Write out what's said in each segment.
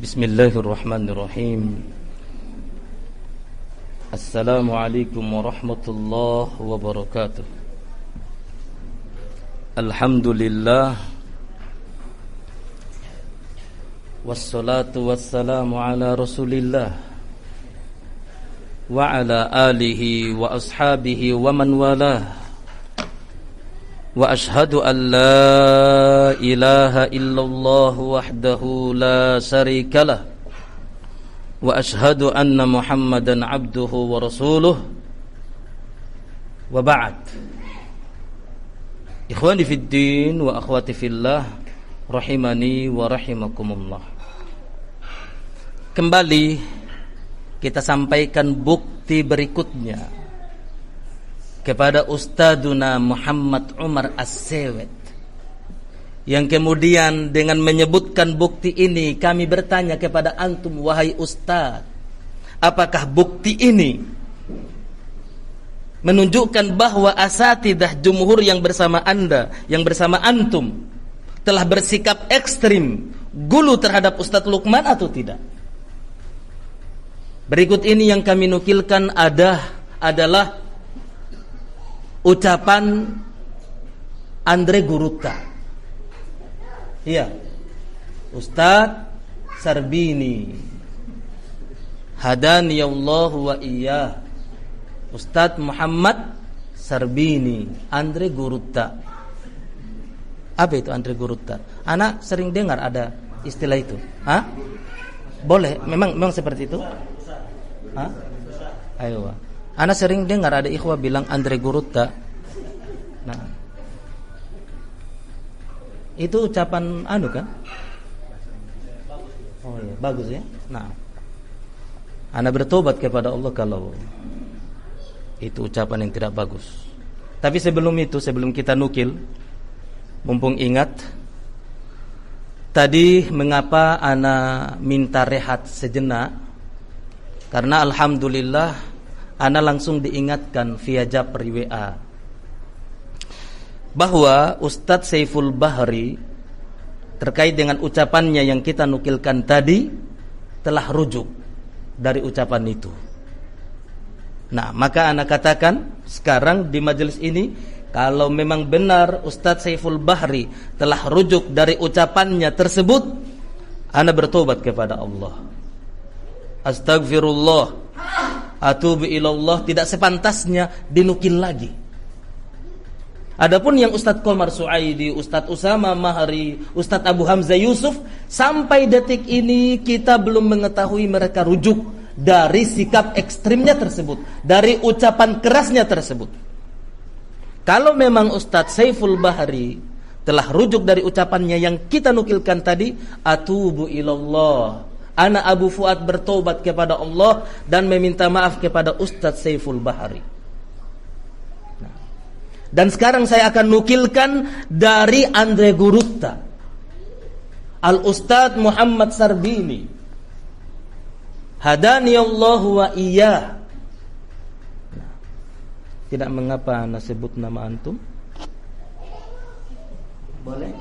Bismillahirrahmanirrahim. Assalamualaikum warahmatullahi wabarakatuh. Alhamdulillah, wassalatu wassalamu ala rasulillah wa ala alihi wa ashabihi wa man walah. Wa ashhadu an la ilaha illallah wahdahu la syarikalah wa ashhadu anna Muhammadan abduhu wa rasuluh. Wa ba'd. Ikhwani fid din wa akhwati fillah, rahimani wa rahimakumullah. Kembali kita sampaikan bukti berikutnya kepada Ustadzuna Muhammad Umar As-Sewet, yang kemudian dengan menyebutkan bukti ini kami bertanya kepada antum, wahai Ustadz, apakah bukti ini menunjukkan bahwa asatidah jumhur yang bersama anda, yang bersama antum telah bersikap ekstrim, gulu terhadap Ustadz Lukman atau tidak? Berikut ini yang kami nukilkan adalah ucapan Andre Gurutta. Iya, Ustadz Sarbini, hadani Allah wa iyyah, Ustadz Muhammad Sarbini, Andre Gurutta. Apa itu Andre Gurutta? Anak sering dengar ada istilah itu. Hah? Boleh? Memang seperti itu? Hah? Ayo. Ana sering dengar ada ikhwah bilang Andre Gurutta. Nah, itu ucapan kan? Oh iya, bagus ya. Nah, ana bertobat kepada Allah kalau itu ucapan yang tidak bagus. Tapi sebelum kita nukil, mumpung ingat tadi mengapa ana minta rehat sejenak, karena alhamdulillah ana langsung diingatkan via japri WA bahwa Ustadz Saiful Bahri terkait dengan ucapannya yang kita nukilkan tadi telah rujuk dari ucapan itu. Nah, maka ana katakan sekarang di majelis ini, kalau memang benar Ustadz Saiful Bahri telah rujuk dari ucapannya tersebut, ana bertobat kepada Allah. Astagfirullah, atubu ilallah, tidak sepantasnya dinukil lagi. Adapun yang Ustadz Komar Suaidi, Ustadz Usama Mahari, Ustadz Abu Hamzah Yusuf, sampai detik ini kita belum mengetahui mereka rujuk dari sikap ekstrimnya tersebut, dari ucapan kerasnya tersebut. Kalau memang Ustadz Saiful Bahri telah rujuk dari ucapannya yang kita nukilkan tadi, atubu ilallah, ana Abu Fuad bertobat kepada Allah dan meminta maaf kepada Ustadz Saiful Bahri. Nah, dan sekarang saya akan nukilkan dari Andre Gurutta, Al-Ustadz Muhammad Sarbini, hadani Allah wa iyyah. Nah, tidak mengapa ana sebut nama antum? Boleh?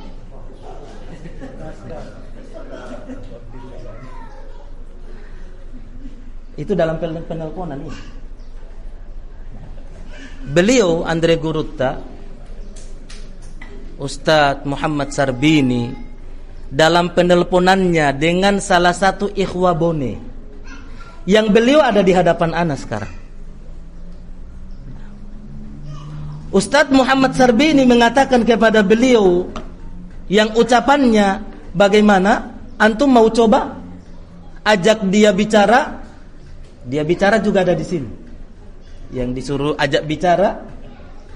Itu dalam penelponan ini. Beliau Andre Gurutta, Ustadz Muhammad Sarbini, dalam penelponannya dengan salah satu ikhwah Bone, yang beliau ada di hadapan ana sekarang, Ustadz Muhammad Sarbini mengatakan kepada beliau yang ucapannya bagaimana, antum mau coba ajak dia bicara? Dia bicara juga ada di sini. Yang disuruh ajak bicara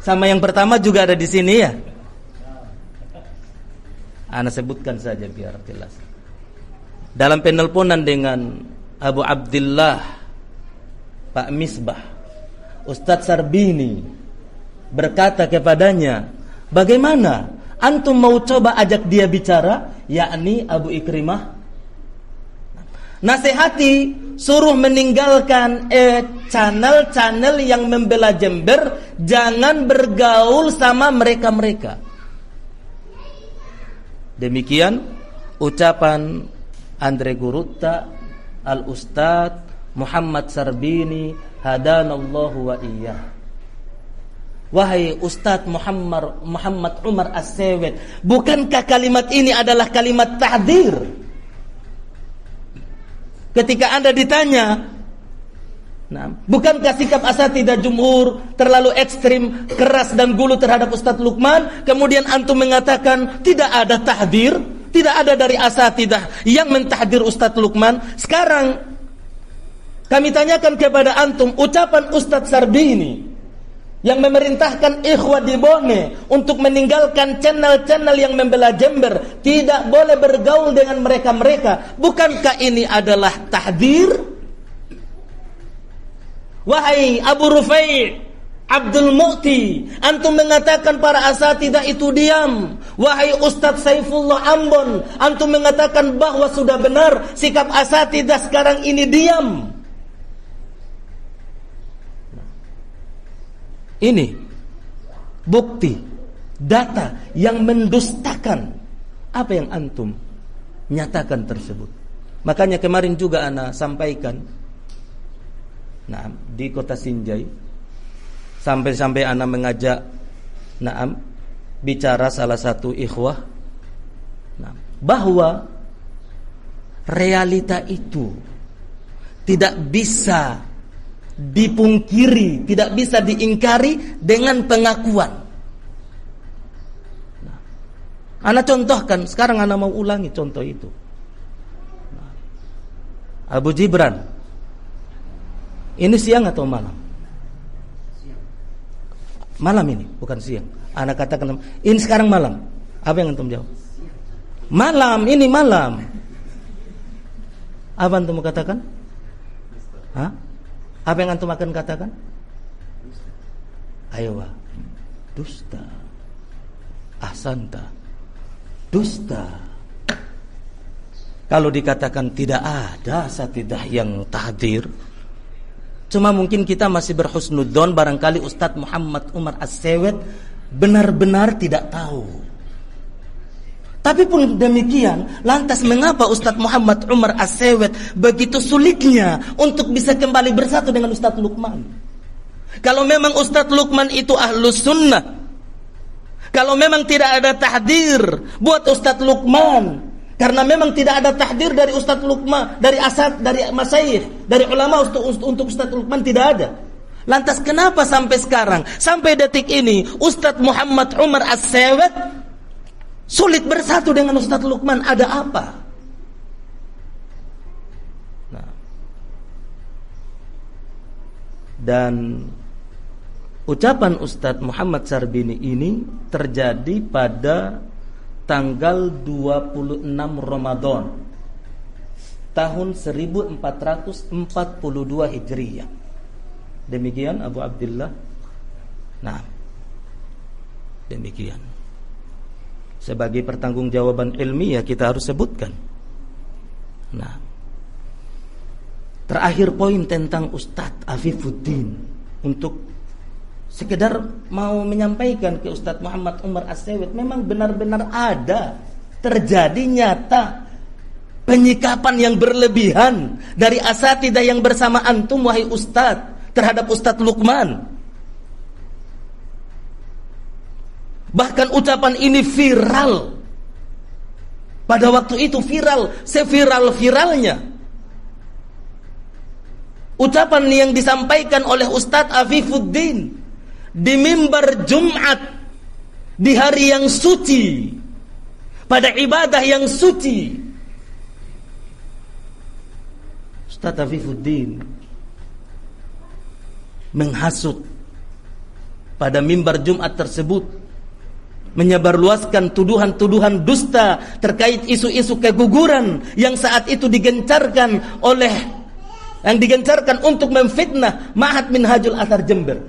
sama yang pertama juga ada di sini ya. Ana sebutkan saja biar jelas. Dalam penelponan dengan Abu Abdullah Pak Misbah, Ustadz Sarbini berkata kepadanya, bagaimana antum mau coba ajak dia bicara, yakni Abu Ikrimah, nasihati, suruh meninggalkan channel-channel yang membela Jember, jangan bergaul sama mereka-mereka. Demikian ucapan Andre Gurutta, Al-Ustadz Muhammad Sarbini, hadanallahu wa iyyah. Wahai Ustadz Muhammad Umar As-Sewet, bukankah kalimat ini adalah kalimat tahdzir? Ketika Anda ditanya, bukankah sikap asatidzah jumhur terlalu ekstrim, keras dan gulu terhadap Ustadz Lukman? Kemudian antum mengatakan tidak ada tahdzir, tidak ada dari asatidzah yang mentahdzir Ustadz Lukman. Sekarang kami tanyakan kepada antum, ucapan Ustadz Sarbini yang memerintahkan ikhwah di Bone untuk meninggalkan channel-channel yang membela Jember, tidak boleh bergaul dengan mereka-mereka, bukankah ini adalah tahdzir? Wahai Abu Rufai' Abdul Mu'ti, antum mengatakan para asatidzah itu diam. Wahai Ustadz Saifullah Ambon, antum mengatakan bahwa sudah benar sikap asatidzah sekarang ini diam. Ini bukti, data yang mendustakan apa yang antum nyatakan tersebut. Makanya kemarin juga ana sampaikan, di kota Sinjai, sampai ana mengajak, bicara salah satu ikhwah, bahwa realita itu tidak bisa dipungkiri, tidak bisa diingkari dengan pengakuan. Ana contohkan, sekarang ana mau ulangi contoh itu. Abu Jibran, ini siang atau malam? Malam ini, bukan siang. Ana katakan, ini sekarang malam. Apa yang antum jawab? Malam, ini malam. Apa antum katakan? Hah? Apa yang antum akan katakan? Ayo, dusta. Ahsanta. Dusta. Kalau dikatakan tidak ada asatidzah yang tahdzir, cuma mungkin kita masih berhusnudzon, barangkali Ustadz Muhammad Umar As-Sewet benar-benar tidak tahu. Tapi pun demikian, lantas mengapa Ustadz Muhammad Umar As-Sewet begitu sulitnya untuk bisa kembali bersatu dengan Ustadz Lukman? Kalau memang Ustadz Lukman itu ahlus sunnah, kalau memang tidak ada tahdzir buat Ustadz Lukman, karena memang tidak ada tahdzir dari Ustadz Lukman, dari masyayikh, dari ulama untuk Ustadz Lukman tidak ada. Lantas kenapa sampai sekarang, sampai detik ini, Ustadz Muhammad Umar As-Sewet sulit bersatu dengan Ustadz Lukman? Ada apa? Dan ucapan Ustadz Muhammad Sarbini ini terjadi pada tanggal 26 Ramadan tahun 1442 Hijriyah. Demikian Abu Abdullah. Demikian. Sebagai pertanggungjawaban ilmiah kita harus sebutkan. Terakhir poin tentang Ustadz Afifuddin, untuk sekedar mau menyampaikan ke Ustadz Muhammad Umar As-Sewet, memang benar-benar ada, terjadi nyata penyikapan yang berlebihan dari asatidzah yang bersama antum wahai Ustadz terhadap Ustadz Lukman. Bahkan ucapan ini viral. Pada waktu itu viral, seviral-viralnya. Ucapan yang disampaikan oleh Ustadz Afifuddin di mimbar Jumat, di hari yang suci, pada ibadah yang suci. Ustadz Afifuddin menghasut pada mimbar Jumat tersebut, menyebarluaskan tuduhan-tuduhan dusta terkait isu-isu keguguran yang saat itu digencarkan untuk memfitnah Ma'had Minhajul Athar Jember.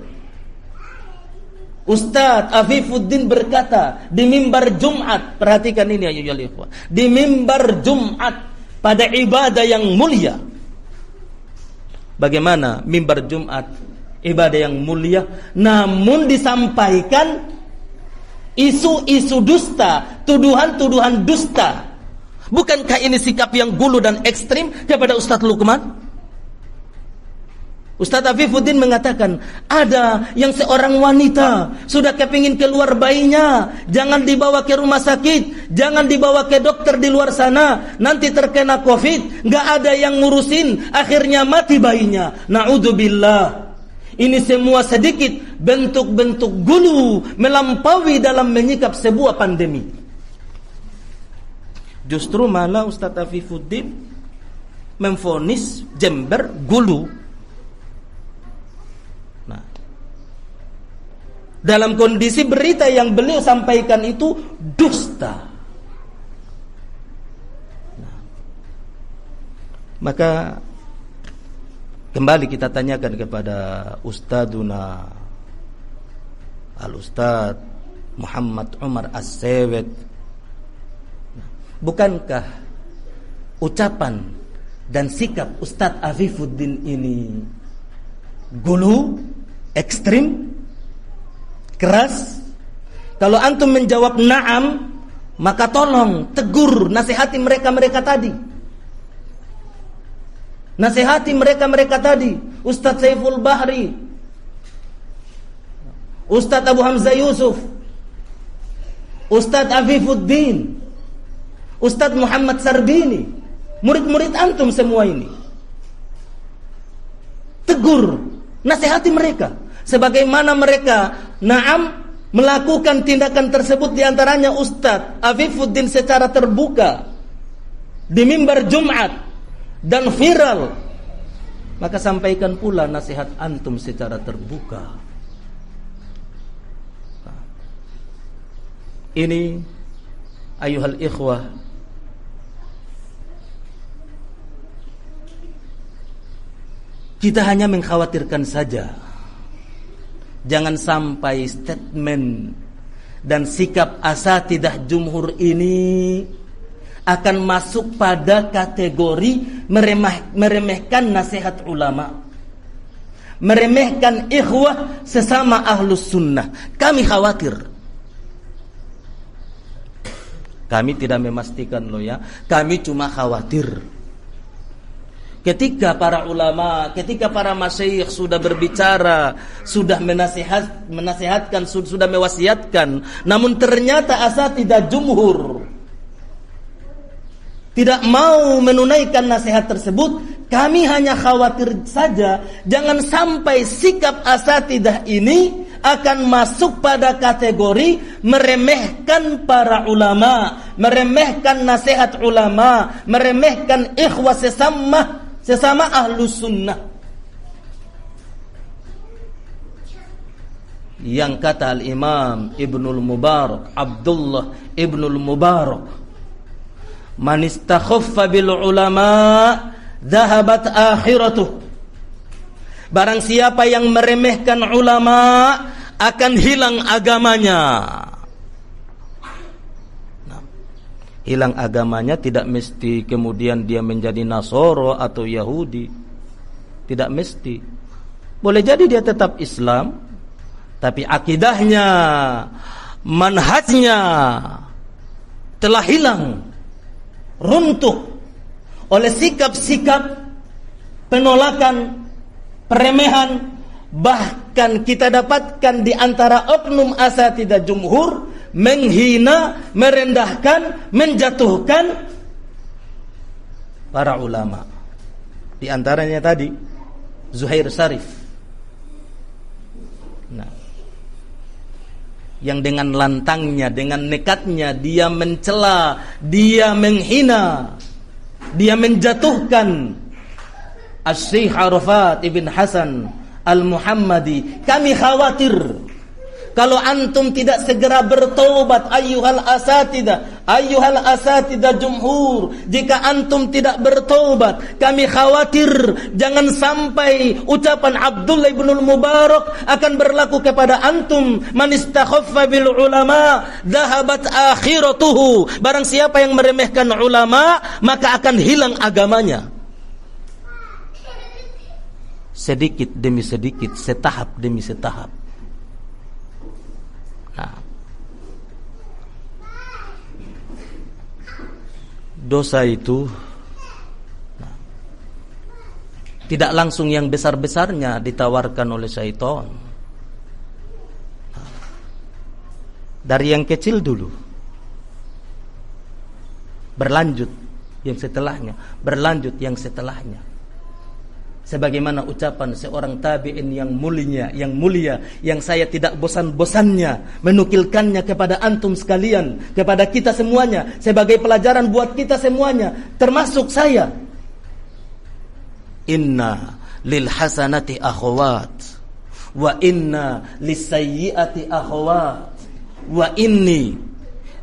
Ustadz Afifuddin berkata di mimbar Jumat, perhatikan ini ayyuhal ikhwah, di mimbar Jumat pada ibadah yang mulia. Bagaimana mimbar Jumat ibadah yang mulia, namun disampaikan isu-isu dusta, tuduhan-tuduhan dusta, Bukankah ini sikap yang gulu dan ekstrim kepada Ustadz Luqman? Ustadz Afifuddin mengatakan, ada yang seorang wanita sudah kepingin keluar bayinya, jangan dibawa ke rumah sakit, jangan dibawa ke dokter di luar sana, nanti terkena COVID, nggak ada yang ngurusin, akhirnya mati bayinya. Na'udzubillah. Ini semua sedikit bentuk-bentuk gulu melampaui dalam menyikap sebuah pandemi. Justru malah Ustadz Afifuddin memvonis Jember gulu. Dalam kondisi berita yang beliau sampaikan itu dusta. Maka kembali kita tanyakan kepada Ustaduna Al-Ustadz Muhammad Umar As-Sewet, bukankah ucapan dan sikap Ustadz Afifuddin ini gulu, ekstrim, keras? Kalau antum menjawab na'am, maka tolong tegur, nasihati mereka tadi. Nasihati mereka tadi. Ustadz Saiful Bahri, Ustadz Abu Hamzah Yusuf, Ustadz Afifuddin, Ustadz Muhammad Sarbini, murid-murid antum semua ini. Tegur, nasihati mereka. Sebagaimana mereka na'am melakukan tindakan tersebut, diantaranya Ustadz Afifuddin secara terbuka di mimbar Jumat dan viral, maka sampaikan pula nasihat antum secara terbuka. Ini ayuhal ikhwah, kita hanya mengkhawatirkan saja, jangan sampai statement dan sikap asatidah jumhur ini akan masuk pada kategori meremehkan nasihat ulama, meremehkan ikhwah sesama ahlus sunnah. Kami khawatir. Kami tidak memastikan loh ya, kami cuma khawatir. Ketika para ulama, ketika para masyayikh sudah berbicara, sudah menasihatkan, sudah mewasiatkan, namun ternyata asatidah jumhur tidak mau menunaikan nasihat tersebut, kami hanya khawatir saja jangan sampai sikap asatidah ini akan masuk pada kategori meremehkan para ulama, meremehkan nasihat ulama, meremehkan ikhwah sesama ahlus sunnah. Yang kata al-Imam Ibnul Mubarak, Abdullah Ibnul Mubarak, man istakhaffa bil ulama dhahabat akhiratuh. Barang siapa yang meremehkan ulama akan hilang agamanya. Hilang agamanya tidak mesti kemudian dia menjadi Nasoro atau Yahudi. Tidak mesti. Boleh jadi dia tetap Islam, tapi akidahnya, manhajnya telah hilang, runtuh oleh sikap-sikap penolakan, peremehan. Bahkan kita dapatkan di antara oknum asatidah jumhur menghina, merendahkan, menjatuhkan para ulama. Di antaranya tadi Zuhair Syarif, nah, yang dengan lantangnya, dengan nekatnya dia mencela, dia menghina, dia menjatuhkan Asy-Syaikh Arafat Ibn Hasan Al-Muhammadi. Kami khawatir kalau antum tidak segera bertobat, ayyuhal asatidah jumhur, jika antum tidak bertobat, kami khawatir jangan sampai ucapan Abdullah ibnul Mubarak akan berlaku kepada antum. Man istakhaffa bil ulama dhahabat akhiratuhu. Barang siapa yang meremehkan ulama, maka akan hilang agamanya. Sedikit demi sedikit, setahap demi setahap. Nah, dosa itu tidak langsung yang besar-besarnya ditawarkan oleh syaitan. Dari yang kecil dulu, berlanjut yang setelahnya, berlanjut yang setelahnya. Sebagaimana ucapan seorang tabi'in yang mulia, yang saya tidak bosan-bosannya menukilkannya kepada antum sekalian, kepada kita semuanya, sebagai pelajaran buat kita semuanya, termasuk saya. Inna lil hasanati akhwat wa inna lis sayyiati akhwat wa inni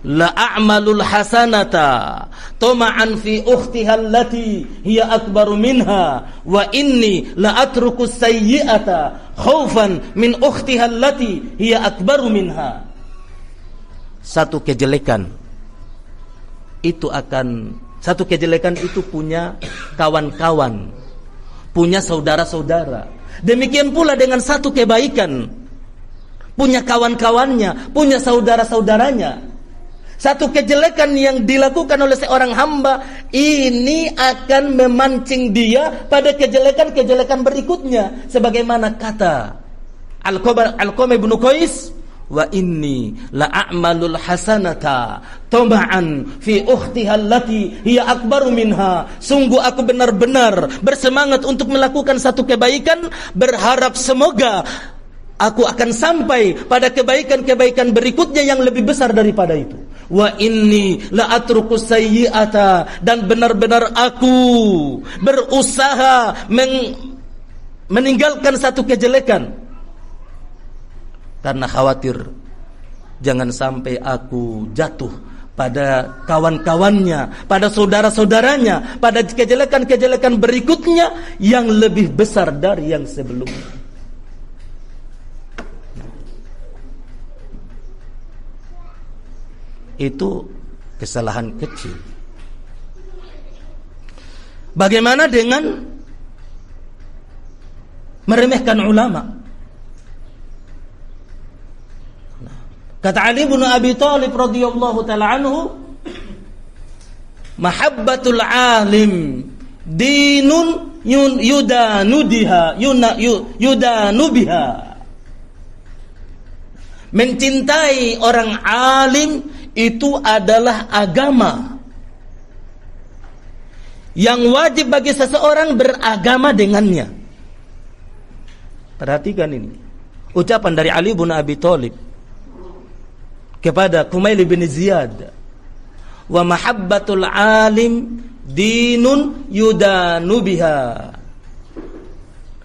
la a'malul hasanata tama'an fi ukhtiha allati hiya akbaru minha wa inni la atruku sayyi'ata khaufan min ukhtiha allati hiya akbaru minha. Satu kejelekan itu punya kawan-kawan, punya saudara-saudara. Demikian pula dengan satu kebaikan, punya kawan-kawannya, punya saudara-saudaranya. Satu kejelekan yang dilakukan oleh seorang hamba ini akan memancing dia pada kejelekan-kejelekan berikutnya. Sebagaimana kata Al-Qamah bin Qais, wa inni la a'malul hasanata tama'an fi ukhtiha allati hiya akbaru minha. Sungguh aku benar-benar bersemangat untuk melakukan satu kebaikan, berharap semoga aku akan sampai pada kebaikan-kebaikan berikutnya yang lebih besar daripada itu. Wa inni la atruku sayyi'ata, dan benar-benar aku berusaha meninggalkan satu kejelekan karena khawatir jangan sampai aku jatuh pada kawan-kawannya, pada saudara-saudaranya, pada kejelekan-kejelekan berikutnya yang lebih besar dari yang sebelumnya. Itu kesalahan kecil. Bagaimana dengan meremehkan ulama? Kata Ali bin Abi Thalib radhiyallahu taala anhu, mahabbatul alim dinun yudanu biha. Mencintai orang alim itu adalah agama yang wajib bagi seseorang beragama dengannya. Perhatikan ini ucapan dari Ali bin Abi Thalib kepada Kumail bin Ziyad, wa mahabbatul alim dinun yudanu biha.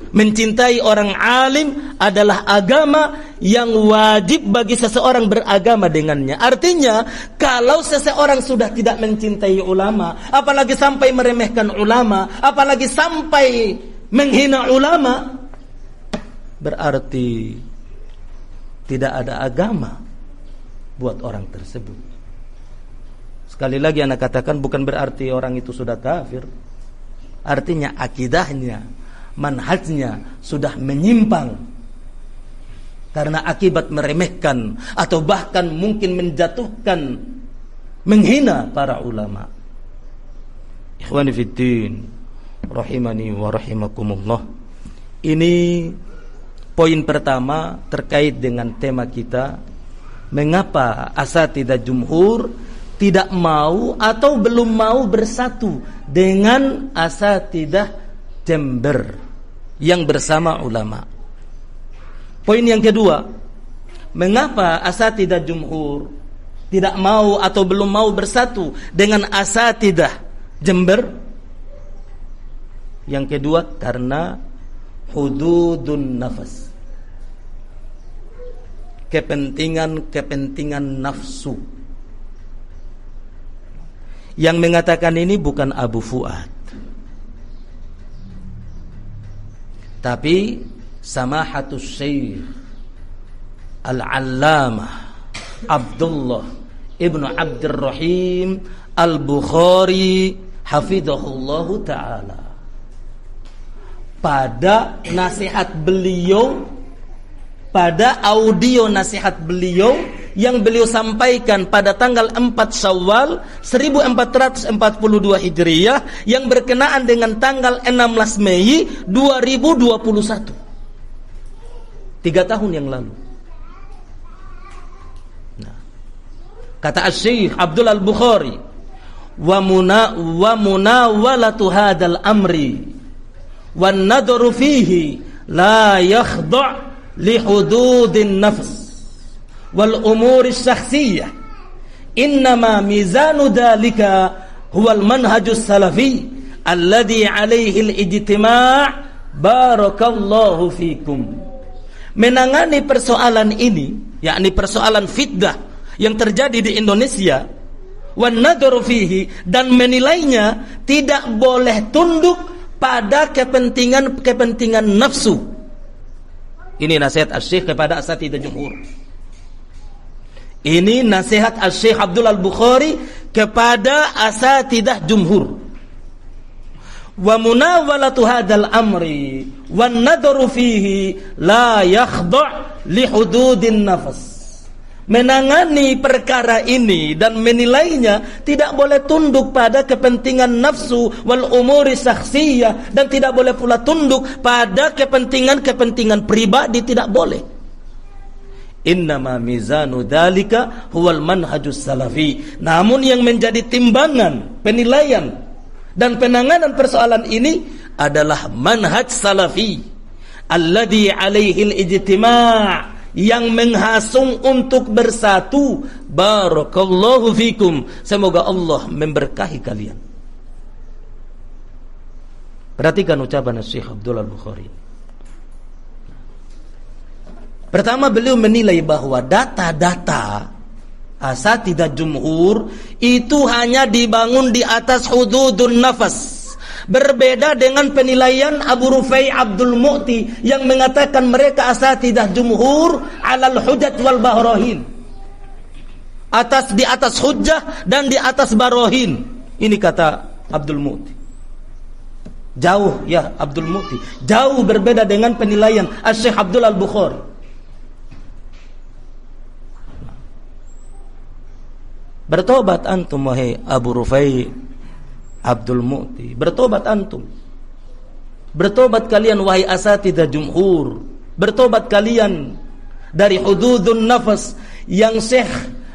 Mencintai orang alim adalah agama yang wajib bagi seseorang beragama dengannya. Artinya, kalau seseorang sudah tidak mencintai ulama, apalagi sampai meremehkan ulama, apalagi sampai menghina ulama, berarti tidak ada agama buat orang tersebut. Sekali lagi anak katakan, bukan berarti orang itu sudah kafir. Artinya akidahnya, manhajnya sudah menyimpang karena akibat meremehkan atau bahkan mungkin menjatuhkan, menghina para ulama. Ikhwani fiddin, rahimani wa rahimakumullah. Ini poin pertama terkait dengan tema kita, mengapa asatidzah jumhur tidak mau atau belum mau bersatu dengan asatidzah Jember yang bersama ulama. Poin yang kedua, mengapa asatidzah jumhur tidak mau atau belum mau bersatu dengan asatidzah Jember? Yang kedua, karena hududun nafas, kepentingan nafsu. Yang mengatakan ini bukan Abu Fuad, tapi Samahatus Syekh Al-Allamah Abdullah Ibnu Abdurrahim Al-Bukhari hafidhahullahu ta'ala. Pada nasihat beliau, pada audio nasihat beliau yang beliau sampaikan pada tanggal 4 Syawal 1442 Hijriah yang berkenaan dengan tanggal 16 Mei 2021. 3 tahun yang lalu. Nah, kata Syekh Abdul Al-Bukhari, wa munawalatu hadzal amri wan nadru fihi la yakhda' li hududin nafs wal umuri syakhsiyah, innama mizanu dhalika huwal manhajus salafi alladhi alaihi al-ijtima'. Barakallahu fikum. Menangani persoalan ini, yakni persoalan fitnah yang terjadi di Indonesia, wan nadru fihi, dan menilainya, tidak boleh tunduk pada kepentingan nafsu. Ini nasihat Asy-Syaikh kepada asatidzah jumhur. Ini nasihat Asy-Syaikh Abdul Al-Bukhari kepada asatidzah jumhur. Wa munawalatu hadzal amri wan nadru fihi la yakhda' li hududin nafs. Menangani perkara ini dan menilainya tidak boleh tunduk pada kepentingan nafsu wal umuri syakhsiyah, dan tidak boleh pula tunduk pada kepentingan pribadi, tidak boleh. Innama mizanu dzalika huwal manhajus salafi. Namun yang menjadi timbangan, penilaian dan penanganan persoalan ini adalah manhaj salafi alladzi alaihi al-ijtima', yang menghasung untuk bersatu. Barakallahu fikum. Semoga Allah memberkahi kalian. Perhatikan ucapan Syekh Abdul Al-Bukhari. Pertama, beliau menilai bahwa data-data asatidzah jumhur itu hanya dibangun di atas hududun nafas. Berbeda dengan penilaian Abu Rufai Abdul Mu'ti yang mengatakan mereka asatidzah jumhur alal hujjah wal barohin. Di atas hujjah dan di atas barohin. Ini kata Abdul Mu'ti. Jauh ya Abdul Mu'ti, jauh berbeda dengan penilaian Syekh Abdul Al-Bukhari. Bertobat antum wahai Abu Rufai Abdul Mu'ti, bertobat antum. Bertobat kalian wahai asatidzah jumhur. Bertobat kalian dari hududun nafas yang Syekh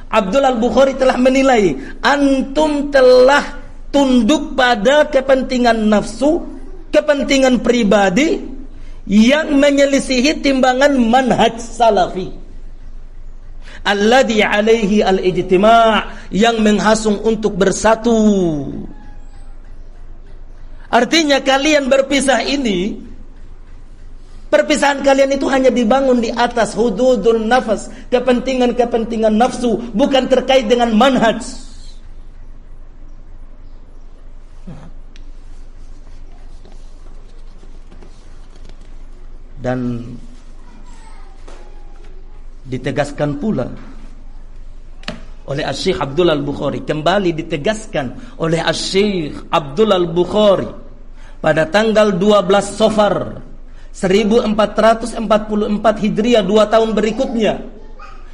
Abdul Al-Bukhari telah menilai antum telah tunduk pada kepentingan nafsu, kepentingan pribadi yang menyelisihi timbangan manhaj salafi alladzi alaihi al-ijtima', yang menghasung untuk bersatu. Artinya kalian berpisah ini, perpisahan kalian itu hanya dibangun di atas hududun nafas, kepentingan nafsu, bukan terkait dengan manhaj. Dan ditegaskan pula oleh Syekh Abdul Al-Bukhari, kembali ditegaskan oleh Syekh Abdul Al-Bukhari pada tanggal 12 Safar 1444 Hijriah, 2 tahun berikutnya,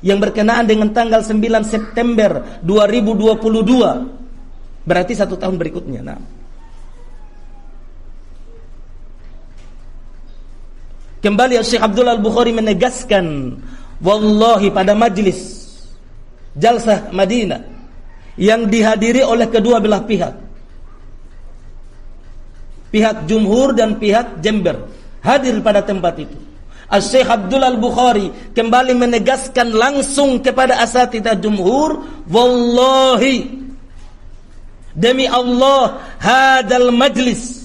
yang berkenaan dengan tanggal 9 September 2022, berarti 1 tahun berikutnya. Nah, kembali Syekh Abdul Al-Bukhari menegaskan, wallahi, pada majlis Jalsah Madinah yang dihadiri oleh kedua belah pihak, pihak jumhur dan pihak Jember, hadir pada tempat itu. Syekh Abdul Al-Bukhari kembali menegaskan langsung kepada asatidzah jumhur, wallahi, demi Allah, hadal majlis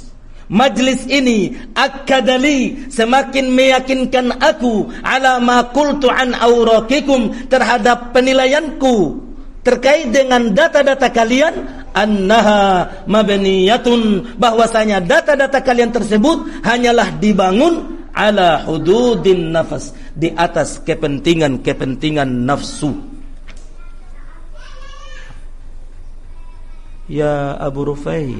ini akadali, semakin meyakinkan aku ala ma qultu an awraqikum, terhadap penilaianku terkait dengan data-data kalian, annaha mabniyatun, bahwasanya data-data kalian tersebut hanyalah dibangun ala hududin nafas, di atas kepentingan nafsu. Ya Abu Rufai,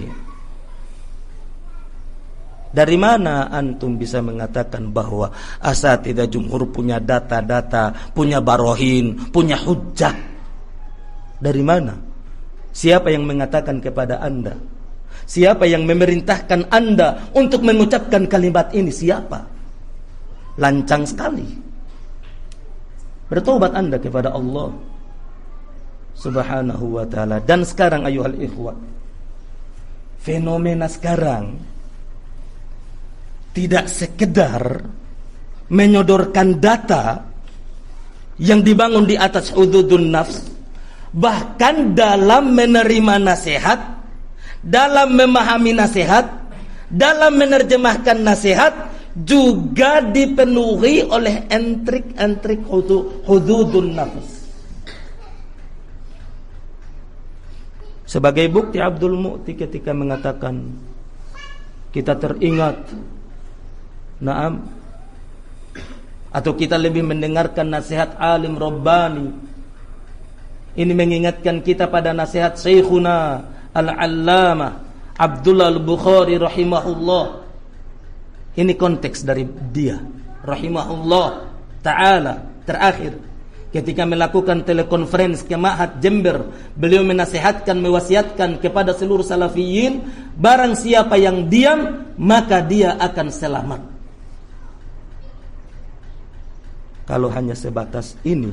Dari mana antum bisa mengatakan bahwa asatidzah jumhur punya data-data, punya barohin, punya hujjah? Dari mana? Siapa yang mengatakan kepada Anda? Siapa yang memerintahkan Anda untuk mengucapkan kalimat ini? Siapa? Lancang sekali. Bertobat Anda kepada Allah Subhanahu wa ta'ala. Dan sekarang ayuhal ikhwah, fenomena sekarang tidak sekedar menyodorkan data yang dibangun di atas hududun nafs, bahkan dalam menerima nasihat, dalam memahami nasihat, dalam menerjemahkan nasihat juga dipenuhi oleh entrik-entrik hududun nafs. Sebagai bukti Abdul Mu'ti ketika mengatakan, kita teringat, naam, atau kita lebih mendengarkan nasihat alim Rabbani. Ini mengingatkan kita pada nasihat Syekhuna Al-Allamah Abdullah Al-Bukhari rahimahullah. Ini konteks dari dia rahimahullah ta'ala. Terakhir ketika melakukan telekonferensi ke Ma'had Jember, beliau menasihatkan, mewasiatkan kepada seluruh salafiyin, barang siapa yang diam maka dia akan selamat. Kalau hanya sebatas ini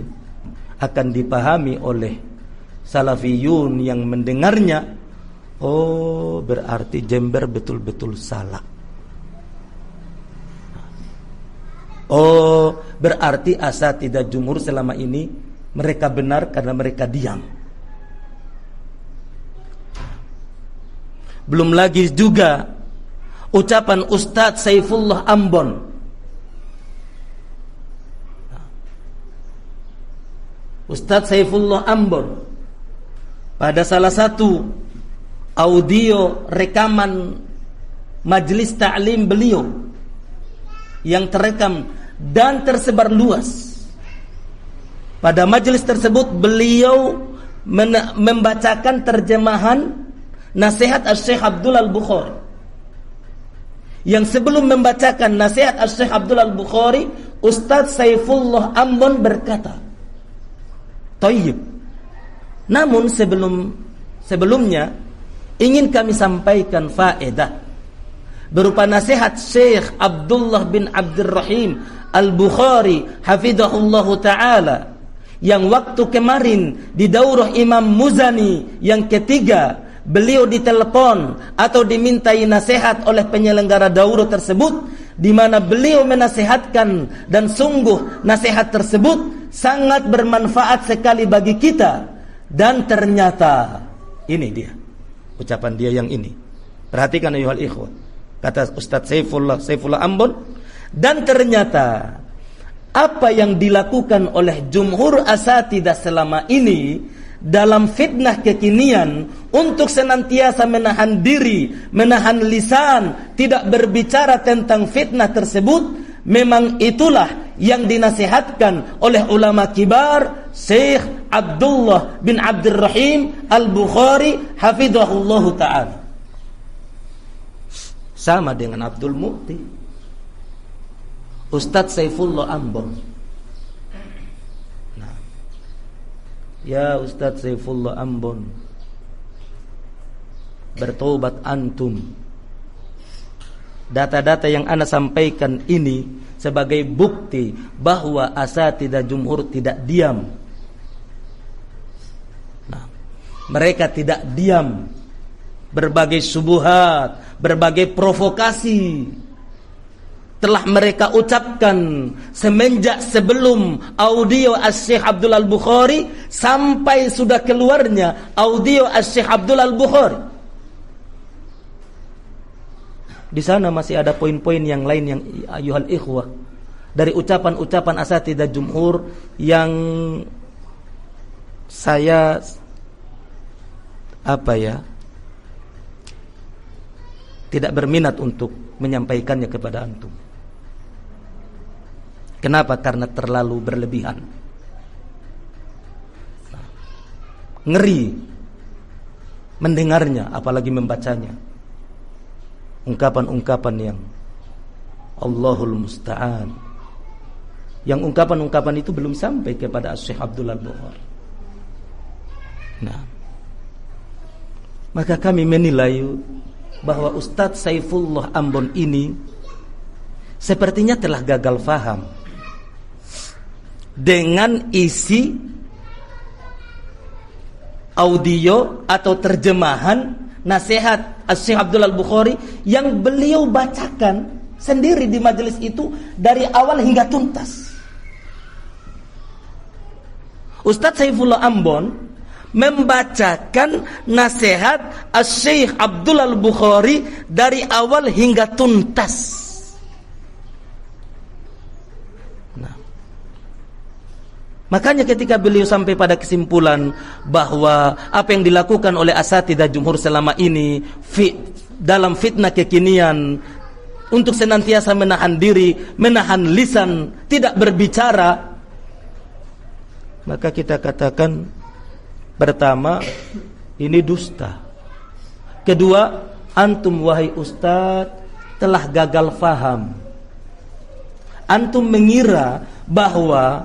akan dipahami oleh salafiyun yang mendengarnya, oh berarti Jember betul-betul salah. Oh berarti asatidzah jumhur selama ini mereka benar karena mereka diam. Belum lagi juga ucapan Ustadz Saifullah Ambon. Ustadz Saifullah Ambon pada salah satu audio rekaman majelis ta'lim beliau yang terekam dan tersebar luas, pada majelis tersebut beliau membacakan terjemahan nasihat Syekh Abdul Al-Bukhari. Yang sebelum membacakan nasihat Syekh Abdul Al-Bukhari, Ustadz Saifullah Ambon berkata, "Thayyib. Namun sebelumnya ingin kami sampaikan faedah berupa nasihat Syekh Abdullah bin Abdurrahim Al-Bukhari hafizahullahu ta'ala yang waktu kemarin di daurah Imam Muzani yang ketiga beliau ditelepon atau dimintai nasihat oleh penyelenggara daurah tersebut, di mana beliau menasihatkan dan sungguh nasihat tersebut sangat bermanfaat sekali bagi kita. Dan ternyata ini dia ucapan dia yang ini. Perhatikan ayuhal ikhwah, kata Ustadz Saifullah Ambon, dan ternyata apa yang dilakukan oleh jumhur asatidzah selama ini dalam fitnah kekinian untuk senantiasa menahan diri, menahan lisan, tidak berbicara tentang fitnah tersebut, memang itulah yang dinasihatkan oleh ulama kibar Syekh Abdullah bin Abdurrahim Al-Bukhari hafizahullahu ta'ala. Sama dengan Abdul Mu'ti, Ustadz Saifullah Ambon. Nah, ya Ustadz Saifullah Ambon, bertobat antum. Data-data yang ana sampaikan ini sebagai bukti bahwa asatidzah jumhur tidak diam. Nah, mereka tidak diam. Berbagai subuhat, berbagai provokasi telah mereka ucapkan semenjak sebelum audio Syekh Abdul Al-Bukhari sampai sudah keluarnya audio Syekh Abdul Al-Bukhari. Di sana masih ada poin-poin yang lain yang ayuhal ikhwah dari ucapan-ucapan asatidzah jumhur yang saya tidak berminat untuk menyampaikannya kepada antum. Kenapa? Karena terlalu berlebihan. Ngeri mendengarnya, apalagi membacanya. ungkapan-ungkapan yang Allahul Musta'an, yang ungkapan-ungkapan itu belum sampai kepada Syekh Abdul Al-Bukhari. Nah, maka kami menilai bahwa Ustadz Saifullah Ambon ini sepertinya telah gagal faham dengan isi audio atau terjemahan nasihat Syekh Abdul Al-Bukhari yang beliau bacakan sendiri di majelis itu dari awal hingga tuntas. Ustadz Saifullah Ambon membacakan nasihat Syekh Abdul Al-Bukhari dari awal hingga tuntas. Nah, makanya ketika beliau sampai pada kesimpulan bahwa apa yang dilakukan oleh asatidzah jumhur selama ini dalam fitnah kekinian untuk senantiasa menahan diri, menahan lisan, tidak berbicara, maka kita katakan, pertama, ini dusta. Kedua, antum wahai ustadz telah gagal faham. Antum mengira bahwa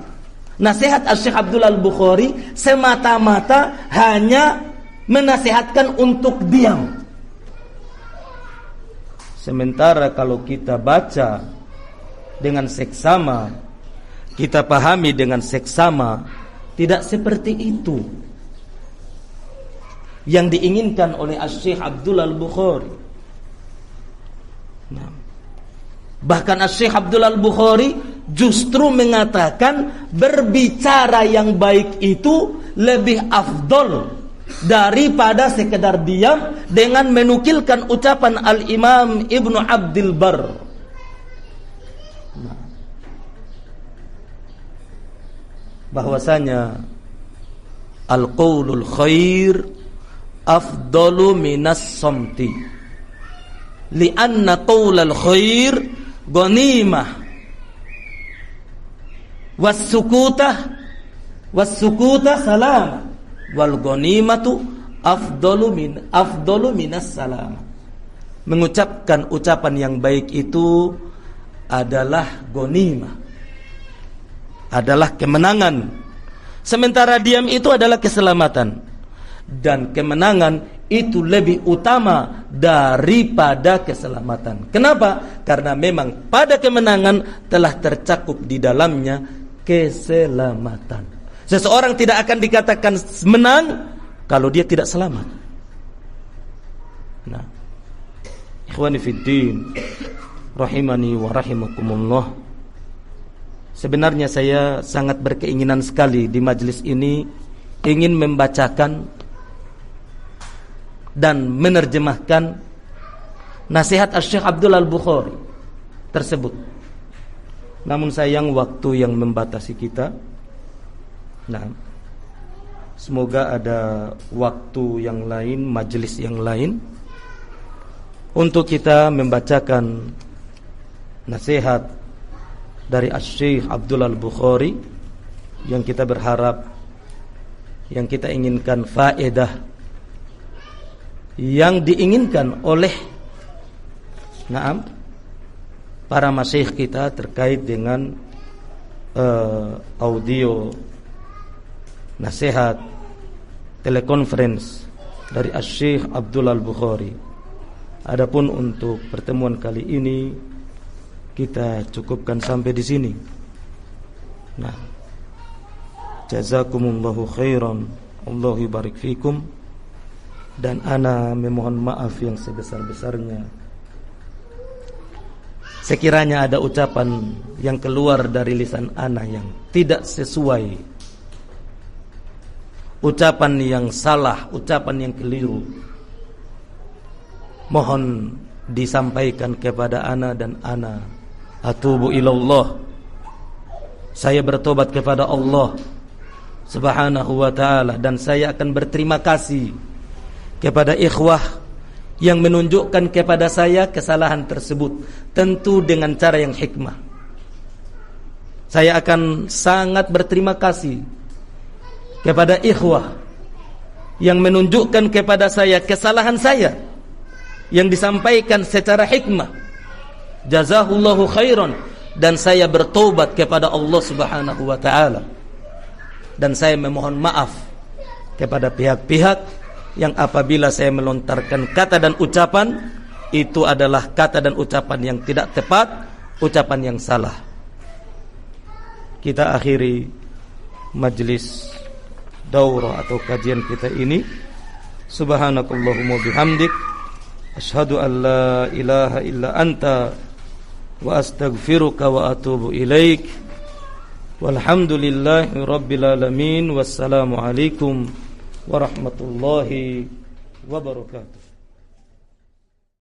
nasihat Syekh Abdul Al-Bukhari semata-mata hanya menasihatkan untuk diam. Sementara kalau kita baca dengan seksama, kita pahami dengan seksama, tidak seperti itu yang diinginkan oleh Syekh Abdul Al-Bukhari. Nah, bahkan Syekh Abdul Al-Bukhari justru mengatakan berbicara yang baik itu lebih afdol daripada sekedar diam dengan menukilkan ucapan Al-Imam Ibnu Abdul Barr. Nah, bahwasanya al-qaulul khair afdalu minas somti, lianna qaulal khair ghanimah was-sukuta salam wal ghanimatu afdalu minas salam. Mengucapkan ucapan yang baik itu adalah ghanimah, adalah kemenangan, sementara diam itu adalah keselamatan. Dan kemenangan itu lebih utama daripada keselamatan. Kenapa? Karena memang pada kemenangan telah tercakup di dalamnya keselamatan. Seseorang tidak akan dikatakan menang kalau dia tidak selamat. Nah, ikhwani fiddin, rahimani wa rahimakumullah. Sebenarnya saya sangat berkeinginan sekali di majelis ini ingin membacakan dan menerjemahkan nasihat Syekh Abdul Al-Bukhari tersebut. Namun sayang waktu yang membatasi kita. Nah, semoga ada waktu yang lain, majelis yang lain untuk kita membacakan nasihat dari Syekh Abdul Al-Bukhari yang kita berharap, yang kita inginkan faedah yang diinginkan oleh para masyayikh kita terkait dengan audio nasihat telekonferensi dari Syekh Abdul Al-Bukhari. Adapun untuk pertemuan kali ini kita cukupkan sampai di sini. Nah, jazakumullahu khairan, Allahu barik fikum. Dan ana memohon maaf yang sebesar-besarnya sekiranya ada ucapan yang keluar dari lisan ana yang tidak sesuai, ucapan yang salah, ucapan yang keliru, mohon disampaikan kepada ana dan ana atubu ilallah. Saya bertobat kepada Allah Subhanahu wa ta'ala, dan saya akan berterima kasih kepada ikhwah yang menunjukkan kepada saya kesalahan tersebut, tentu dengan cara yang hikmah. Saya akan sangat berterima kasih kepada ikhwah yang menunjukkan kepada saya kesalahan saya yang disampaikan secara hikmah. Jazahullahu khairan. Dan saya bertobat kepada Allah Subhanahu wa ta'ala. Dan saya memohon maaf kepada pihak-pihak yang apabila saya melontarkan kata dan ucapan, itu adalah kata dan ucapan yang tidak tepat, ucapan yang salah. Kita akhiri majlis daurah atau kajian kita ini. Subhanakallahumma bihamdik, asyhadu an la ilaha illa anta, wa astaghfiruka wa atubu ilaik. Walhamdulillahi rabbil alamin. Wassalamu alaikum warahmatullahi wabarakatuh.